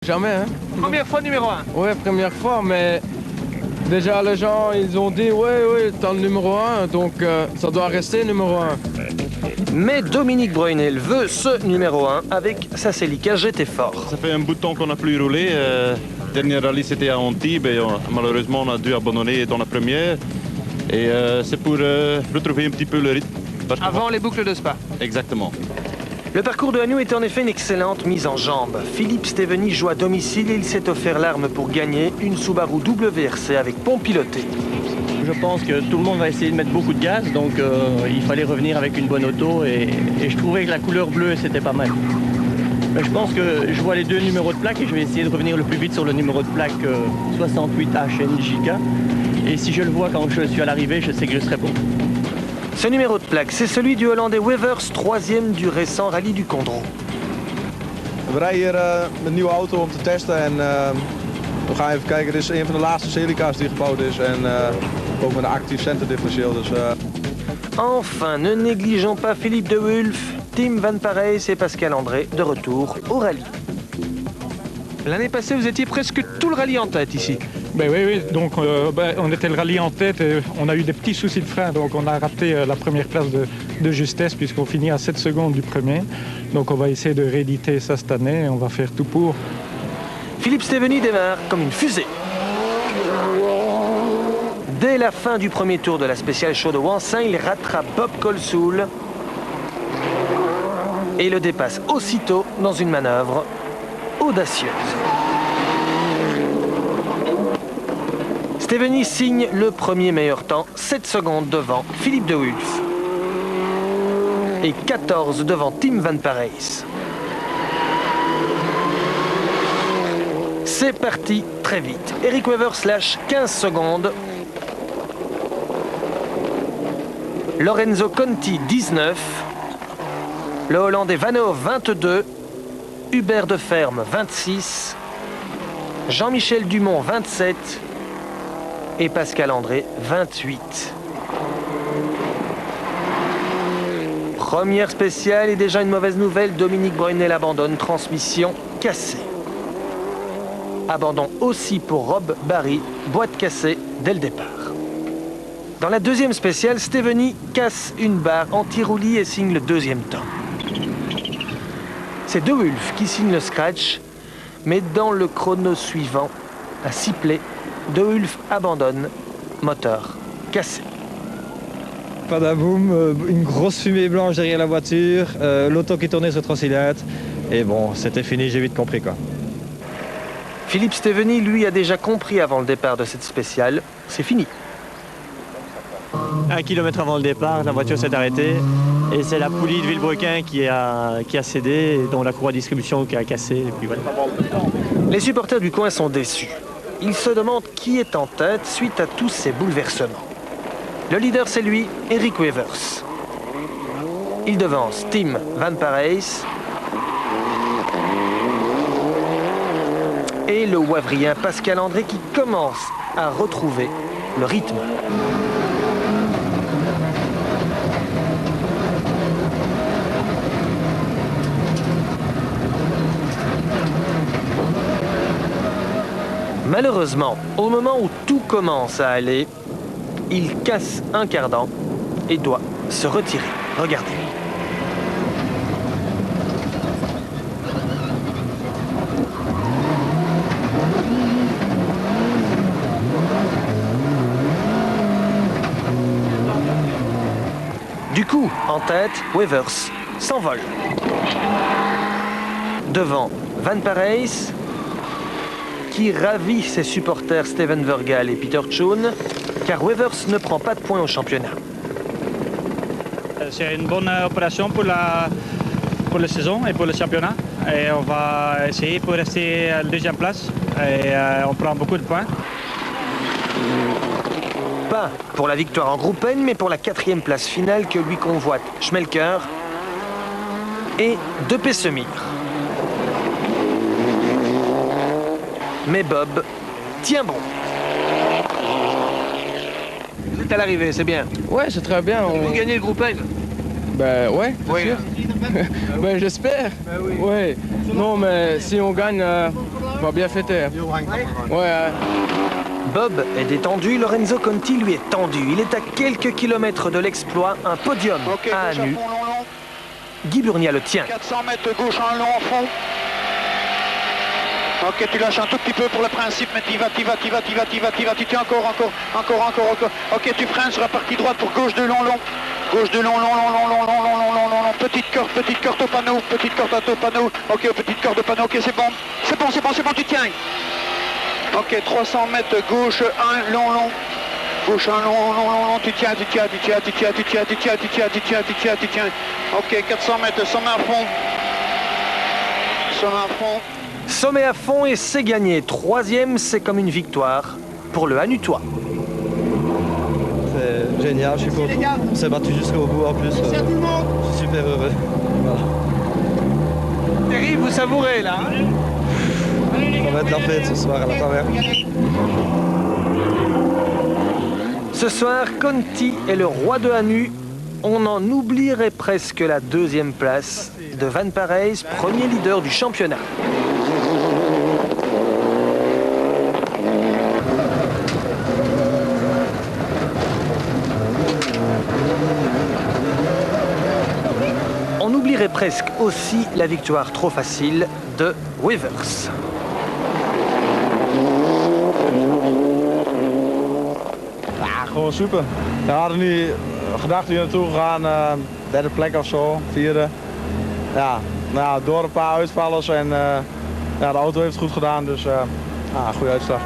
jamais. Hein. Première fois numéro 1. Ouais, première fois, mais déjà les gens, ils ont dit, ouais, t'as le numéro 1, donc ça doit rester numéro 1. Mais Dominique Breunel veut ce numéro 1 avec sa Celica GT Fort. Ça fait un bout de temps qu'on n'a plus roulé. Dernier rallye, c'était à Antibes et malheureusement, on a dû abandonner dans la première. Et c'est pour retrouver un petit peu le rythme. Avant les boucles de Spa. Exactement. Le parcours de Hannou est en effet une excellente mise en jambe. Philippe Steveny joue à domicile et il s'est offert l'arme pour gagner une Subaru WRC avec pont piloté. Je pense que tout le monde va essayer de mettre beaucoup de gaz, donc il fallait revenir avec une bonne auto et je trouvais que la couleur bleue c'était pas mal. Mais je pense que je vois les deux numéros de plaque et je vais essayer de revenir le plus vite sur le numéro de plaque 68HNJK. Et si je le vois quand je suis à l'arrivée, je sais que je serai bon. Ce numéro de plaque, c'est celui du Hollandais Wevers, 3e du récent rallye du Condro. We rijden hier met een nieuwe auto om te testen en we gaan even kijken. Dit is een van de laatste Celica's die gebouwd is en ook met een actief centerdifferentieel. Dus, Enfin, ne négligeons pas Philippe de Wulf, Tim Van Parijs et Pascal André de retour au rallye. L'année passée, vous étiez presque tout le rallye en tête ici. Ben oui, donc on était le rallye en tête et on a eu des petits soucis de frein, donc on a raté la première place de justesse puisqu'on finit à 7 secondes du premier. Donc on va essayer de rééditer ça cette année et on va faire tout pour. Philippe Steveny démarre comme une fusée. Dès la fin du premier tour de la spéciale show de Wansin, il rattrape Bob Colsoul et le dépasse aussitôt dans une manœuvre audacieuse. Steveny signe le premier meilleur temps, 7 secondes devant Philippe de Wulf et 14 devant Tim Van Parijs. C'est parti très vite. Eric Wevers lâche 15 secondes. Lorenzo Conti 19. Le Hollandais Vanhoff 22. Hubert Deferme 26. Jean-Michel Dumont 27. Et Pascal André 28. Première spéciale et déjà une mauvaise nouvelle. Dominique Breunel abandonne, transmission cassée. Abandon aussi pour Rob Barry, boîte cassée dès le départ. Dans la deuxième spéciale, Steveny casse une barre anti-roulis et signe le deuxième temps. C'est De Wulf qui signe le scratch, mais dans le chrono suivant, à sifflet, De Wulf abandonne, moteur cassé. Padaboum, une grosse fumée blanche derrière la voiture, l'auto qui tournait sur 3 cylindres, et bon, c'était fini, j'ai vite compris quoi. Philippe Steveny, lui, a déjà compris avant le départ de cette spéciale, c'est fini. 1 kilomètre avant le départ, la voiture s'est arrêtée et c'est la poulie de Villebrequin qui a cédé, dont la courroie de distribution qui a cassé. Et puis voilà. Les supporters du coin sont déçus. Ils se demandent qui est en tête suite à tous ces bouleversements. Le leader, c'est lui, Eric Wevers. Il devance Tim Van Parijs et le Wavriens Pascal André qui commence à retrouver le rythme. Malheureusement, au moment où tout commence à aller, il casse un cardan et doit se retirer. Regardez. Du coup, en tête, Wevers s'envole. Devant Van Parijs, qui ravit ses supporters Steven Vergal et Peter Schoen, car Wevers ne prend pas de points au championnat. C'est une bonne opération pour la saison et pour le championnat. Et on va essayer pour rester à la deuxième place. Et on prend beaucoup de points. Pas pour la victoire en groupe N, mais pour la 4e place finale que lui convoitent Schmelker et De Pessemir. Mais Bob tient bon. Vous êtes à l'arrivée, c'est bien. Ouais, c'est très bien. Vous gagnez le groupe N. Ben ouais, c'est Oui. sûr. Ben j'espère. Ouais. Non mais si on gagne, on va bien fêter. Ouais. Bob est détendu, Lorenzo Conti lui est tendu. Il est à quelques kilomètres de l'exploit, un podium à nu. Guy Burnia le tient. 400 mètres gauche en long en fond. Ok, tu lâches un tout petit peu pour le principe, mais tu vas, tu tiens encore. Ok, tu freines sur la partie droite pour gauche de long. Gauche de long. Petite corde au panneau, Ok, petite corde au panneau, ok, c'est bon, tu tiens. Ok, 300 mètres gauche, 1 long. Gauche, 1 long, tu tiens. Ok, 400 mètres, sommet à fond. Sommet à fond et c'est gagné. Troisième, c'est comme une victoire pour le Hanutois. C'est génial, je suis content. On s'est battu jusqu'au bout en plus. Je suis super heureux. Voilà. Thierry, vous savourez là. On va être la fête ce soir à la taverne. Ce soir, Conti est le roi de Hanu. On en oublierait presque la deuxième place de Van Parijs, premier leader du championnat. On oublierait presque aussi la victoire trop facile de Wevers. Gewoon super. We hadden nu gedacht hier naartoe gegaan, derde plek of zo, vierde. Ja, nou ja, door een paar uitvallers en ja, de auto heeft het goed gedaan, dus goede uitslag.